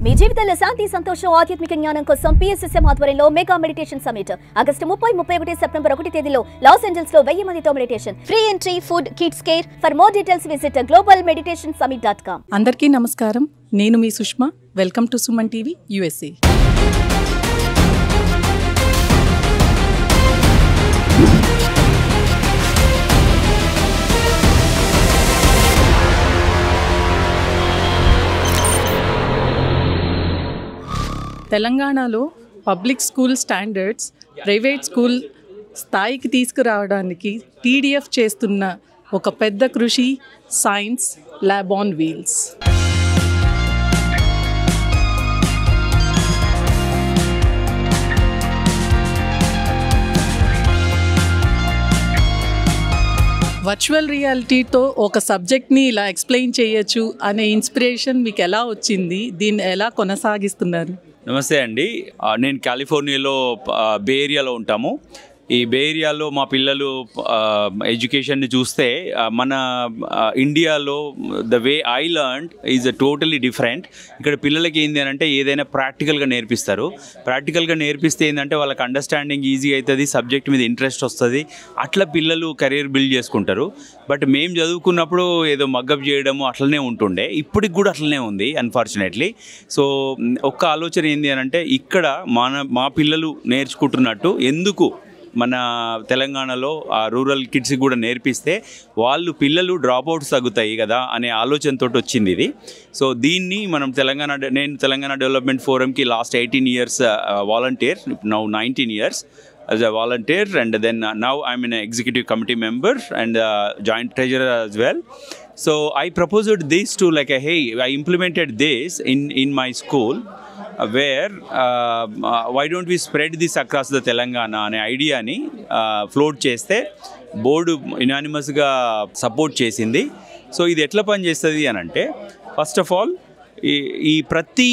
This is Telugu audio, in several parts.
మీ జీవితంలో శాంతి సంతోషం ఆధ్యాత్మిక జ్ఞానం కోసం PSSM ఆధ్వర్యంలో mega meditation summit August 30, 31 September 1 తేదీలో లాస్ ఏంజల్స్ లో 1000 మందితో meditation. Free entry, food, kids care. For more details visit globalmeditationsummit.com. అందరికీ నమస్కారం. నేను మీ Sushma. Welcome to Suman TV USA. తెలంగాణలో public school standards private school స్థాయికి తీసుకురావడానికి TDF చేస్తున్న ఒక పెద్ద కృషి science lab on wheels. Virtual రియాలిటీతో ఒక సబ్జెక్ట్ని ఇలా ఎక్స్ప్లెయిన్ చేయొచ్చు అనే ఇన్స్పిరేషన్ మీకు ఎలా వచ్చింది? దీన్ని ఎలా కొనసాగిస్తున్నారు? నమస్తే అండి. నేను కాలిఫోర్నియాలో బే ఏరియాలో ఉంటాము. ఈ బే ఏరియాలో మా పిల్లలు ఎడ్యుకేషన్ని చూస్తే మన ఇండియాలో the way I learned is totally different. ఇక్కడ పిల్లలకి ఏంటి అని అంటే ఏదైనా ప్రాక్టికల్గా నేర్పిస్తారు. ప్రాక్టికల్గా నేర్పిస్తే ఏంటంటే వాళ్ళకి అండర్స్టాండింగ్ ఈజీ అవుతుంది, సబ్జెక్ట్ మీద ఇంట్రెస్ట్ వస్తుంది, అట్లా పిల్లలు కెరీర్ బిల్డ్ చేసుకుంటారు. బట్ మేము చదువుకున్నప్పుడు ఏదో మగ్గప్ చేయడము అట్లనే ఉంటుండే, ఇప్పటికి కూడా అట్లనే ఉంది అన్ఫార్చునేట్లీ. సో ఒక్క ఆలోచన ఏంటి అని అంటే ఇక్కడ మా పిల్లలు నేర్చుకుంటున్నట్టు ఎందుకు మన తెలంగాణలో ఆ రూరల్ కిడ్స్కి కూడా నేర్పిస్తే వాళ్ళు పిల్లలు డ్రాప్అవుట్స్ తగ్గుతాయి కదా అనే ఆలోచనతో వచ్చింది ఇది. సో దీన్ని మనం నేను తెలంగాణ డెవలప్మెంట్ ఫోరంకి last 18 years volunteer, now 19 years as a volunteer, and then now I'm an executive committee member and joint treasurer as well. So I proposed this to hey, I implemented this in my school where why don't we spread this across the Telangana అనే ఐడియాని ఫ్లోట్ చేస్తే బోర్డు యునానిమస్గా సపోర్ట్ చేసింది. సో ఇది ఎట్లా పనిచేస్తుంది అని అంటే ఫస్ట్ ఆఫ్ ఆల్ ఈ ప్రతి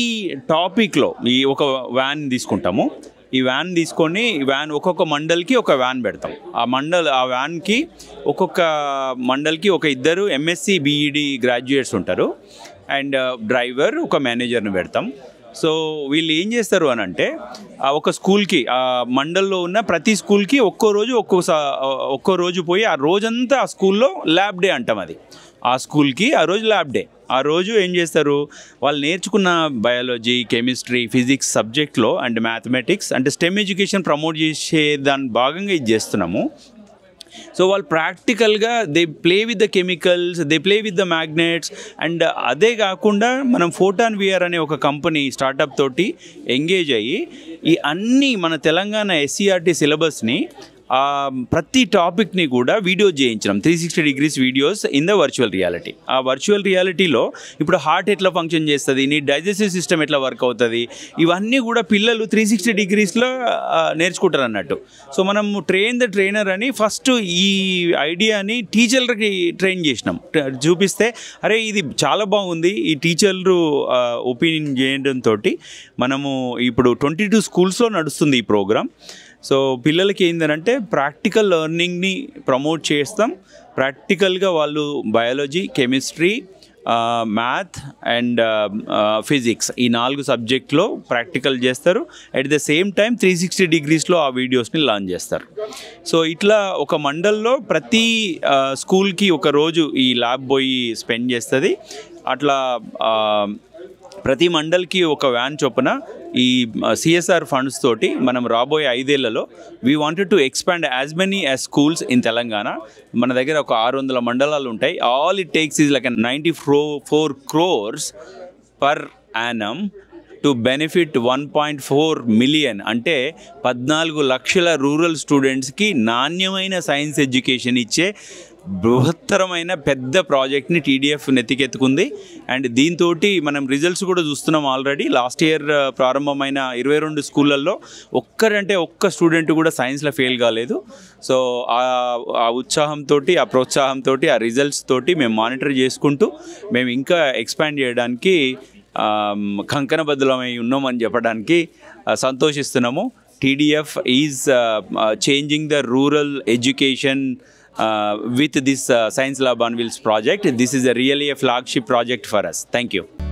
టాపిక్లో ఈ ఒక వ్యాన్ తీసుకుంటాము. ఈ వ్యాన్ తీసుకొని ఒక్కొక్క మండల్కి ఒక వ్యాన్ పెడతాం. ఆ వ్యాన్కి ఒక్కొక్క మండల్కి ఒక 2 MSc BEd గ్రాడ్యుయేట్స్ ఉంటారు అండ్ డ్రైవర్, ఒక మేనేజర్ని పెడతాం. సో వీళ్ళు ఏం చేస్తారు అని అంటే ఒక స్కూల్కి ఆ మండల్లో ఉన్న ప్రతి స్కూల్కి ఒక్కో రోజు పోయి ఆ రోజంతా ఆ స్కూల్లో ల్యాబ్ డే అంటాం. అది ఆ స్కూల్కి ఆ రోజు ల్యాబ్ డే. ఆ రోజు ఏం చేస్తారు, వాళ్ళు నేర్చుకున్న బయాలజీ, కెమిస్ట్రీ, ఫిజిక్స్ సబ్జెక్ట్లో అండ్ మ్యాథమెటిక్స్ అంటే స్టెమ్ ఎడ్యుకేషన్ ప్రమోట్ చేసే దాని భాగంగా ఇది చేస్తున్నాము. సో వాళ్ళు ప్రాక్టికల్గా they play with the chemicals, they play with the magnets. And అదే కాకుండా మనం ఫోటాన్ VR అనే ఒక కంపెనీ స్టార్టప్ తోటి ఎంగేజ్ అయ్యి ఈ అన్నీ మన తెలంగాణ SCRT సిలబస్ని ప్రతి టాపిక్ని కూడా వీడియో చేయించడం, 360 degrees videos in the virtual reality. ఆ వర్చువల్ రియాలిటీలో ఇప్పుడు హార్ట్ ఎట్లా ఫంక్షన్ చేస్తుంది, నీ డైజెస్టివ్ సిస్టమ్ ఎట్లా వర్క్ అవుతుంది, ఇవన్నీ కూడా పిల్లలు 360 degreesలో నేర్చుకుంటారు అన్నట్టు. సో మనం ట్రైన్ ద ట్రైనర్ అని ఫస్ట్ ఈ ఐడియాని టీచర్లకి ట్రైన్ చేసినాం. చూపిస్తే అరే ఇది చాలా బాగుంది, ఈ టీచర్లు ఒపీనియన్ చేయడంతో మనము ఇప్పుడు 22 schools నడుస్తుంది ఈ ప్రోగ్రామ్. సో పిల్లలకి ఏంటంటే ప్రాక్టికల్ లెర్నింగ్ని ప్రమోట్ చేస్తాం. ప్రాక్టికల్గా వాళ్ళు biology, chemistry, math and physics ఈ 4 సబ్జెక్ట్లో ప్రాక్టికల్ చేస్తారు. అట్ ద సేమ్ టైం 360 degreesలో ఆ వీడియోస్ని లాంచ్ చేస్తారు. సో ఇట్లా ఒక మండల్లో ప్రతి స్కూల్కి ఒక రోజు ఈ ల్యాబ్ పోయి స్పెండ్ చేస్తుంది. అట్లా ప్రతి మండల్కి ఒక వ్యాన్ చొప్పున ఈ CSR ఫండ్స్ తోటి మనం రాబోయే 5 ఏళ్లలో we wanted to expand as many as schools in Telangana. మన దగ్గర ఒక 600 మండలాలు ఉంటాయి. All it takes is 94 crores per annum to benefit 1.4 million అంటే 14 లక్షల రూరల్ స్టూడెంట్స్కి నాణ్యమైన సైన్స్ ఎడ్యుకేషన్ ఇచ్చే బృహత్తరమైన పెద్ద ప్రాజెక్ట్ని TDF నెత్తికెత్తుకుంది. అండ్ దీంతో మనం రిజల్ట్స్ కూడా చూస్తున్నాం. ఆల్రెడీ లాస్ట్ ఇయర్ ప్రారంభమైన 22 స్కూళ్ళల్లో ఒక్క స్టూడెంట్ కూడా సైన్స్లో ఫెయిల్ కాలేదు. సో ఆ ఉత్సాహంతో, ఆ ప్రోత్సాహంతో, ఆ రిజల్ట్స్ తోటి మేము మానిటర్ చేసుకుంటూ మేము ఇంకా ఎక్స్పాండ్ చేయడానికి కంకణబద్ధమై ఉన్నామని చెప్పడానికి సంతోషిస్తున్నాము. TDF is changing the rural education with this Science Lab on Wheels project. This is really a flagship project for us. Thank you.